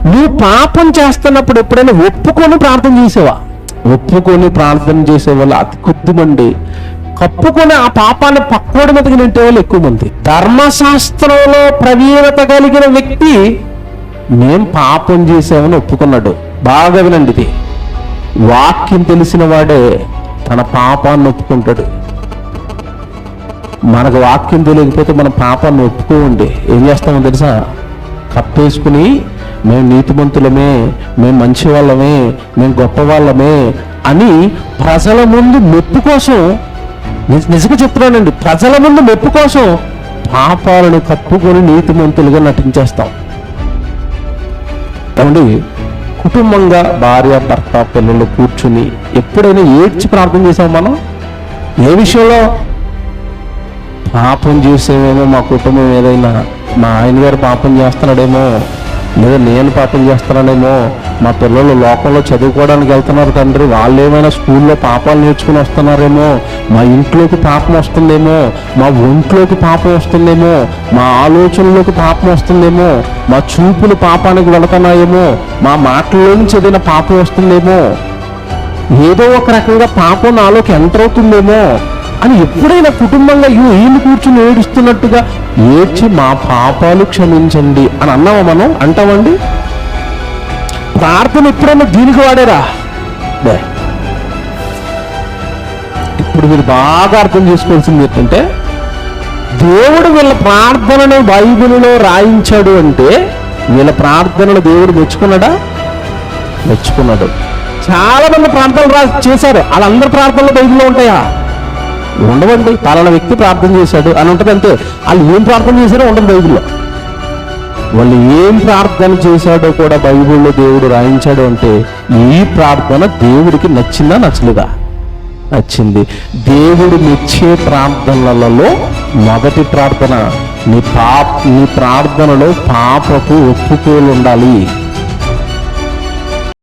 నువ్వు పాపం చేస్తున్నప్పుడు ఎప్పుడైనా ఒప్పుకొని ప్రార్థన చేసేవా? ఒప్పుకొని ప్రార్థన చేసేవాళ్ళు అతి కొద్దిమంది, కప్పుకొని ఆ పాపాన్ని పక్కోడి మీదకి నెట్టే వాళ్ళు ఎక్కువ మంది. ధర్మశాస్త్రంలో ప్రవీణత కలిగిన వ్యక్తి నేను పాపం చేసామని ఒప్పుకున్నాడు. బాగా వినండి, ఇది వాక్యం తెలిసిన వాడే తన పాపాన్ని ఒప్పుకుంటాడు. మనకు వాక్యం తెలియకపోతే మన పాపాన్ని ఒప్పుకోండి, ఏం చేస్తామో తెలుసా? కప్పేసుకుని మేము నీతిమంతులమే, మేము మంచి వాళ్ళమే, మేము గొప్ప వాళ్ళమే అని ప్రజల ముందు మెప్పు కోసం, నిజంగా చెప్తున్నానండి, ప్రజల ముందు మెప్పు కోసం పాపాలను కప్పుకొని నీతిమంతులుగా నటించేస్తాం. కాబట్టి కుటుంబంగా భార్య భర్త పిల్లలు కూర్చుని ఎప్పుడైనా ఏడ్చి ప్రార్థన చేసాం మనం? ఏ విషయంలో? పాపం చేసేమేమో, మా కుటుంబం ఏదైనా, మా ఆయన గారు పాపం చేస్తున్నాడేమో, లేదా నేను పాపం చేస్తున్నానేమో, మా పిల్లలు లోకంలో చదువుకోవడానికి వెళ్తున్నారు తండ్రి, వాళ్ళు ఏమైనా స్కూల్లో పాపాలు నేర్చుకుని వస్తున్నారేమో, మా ఇంట్లోకి పాపం వస్తుందేమో, మా ఒంట్లోకి పాపం వస్తుందేమో, మా ఆలోచనలోకి పాపం వస్తుందేమో, మా చూపులు పాపానికి వెళుతున్నాయేమో, మా మాటల్లో నుంచి ఏదైనా పాపం వస్తుందేమో, ఏదో ఒక రకంగా పాపం నాలోకి ఎంటర్ అవుతుందేమో అని ఎప్పుడైనా కుటుంబంగా ఈయన కూర్చుని ఏడుస్తున్నట్టుగా ఏడ్చి మా పాపాలు క్షమించండి అని అన్నావా మనం? అంటామండి. ప్రార్థన ఎప్పుడైనా దీనికి వాడారా? ఇప్పుడు మీరు బాగా అర్థం చేసుకోవాల్సింది ఏంటంటే, దేవుడు వీళ్ళ ప్రార్థనను బైబిల్లో రాయించాడు అంటే వీళ్ళ ప్రార్థనలు దేవుడు మెచ్చుకున్నాడా? మెచ్చుకున్నాడు. చాలా మంది ప్రార్థనలు చేశారు, వాళ్ళందరి ప్రార్థనలు బైబిల్లో ఉంటాయా? ఉండవండి. పలానా వ్యక్తి ప్రార్థన చేశాడు అని ఉంటుంది అంతే. వాళ్ళు ఏం ప్రార్థన చేశారో ఉండదు బైబిల్లో. వాళ్ళు ఏం ప్రార్థన చేశాడో కూడా బైబిల్లో దేవుడు రాయించాడు అంటే ఈ ప్రార్థన దేవుడికి నచ్చిందా నచ్చలేదా? నచ్చింది. దేవుడు మెచ్చే ప్రార్థనలలో మొదటి ప్రార్థన, నీ ప్రార్థనలో పాపపు ఒప్పుకోలు ఉండాలి.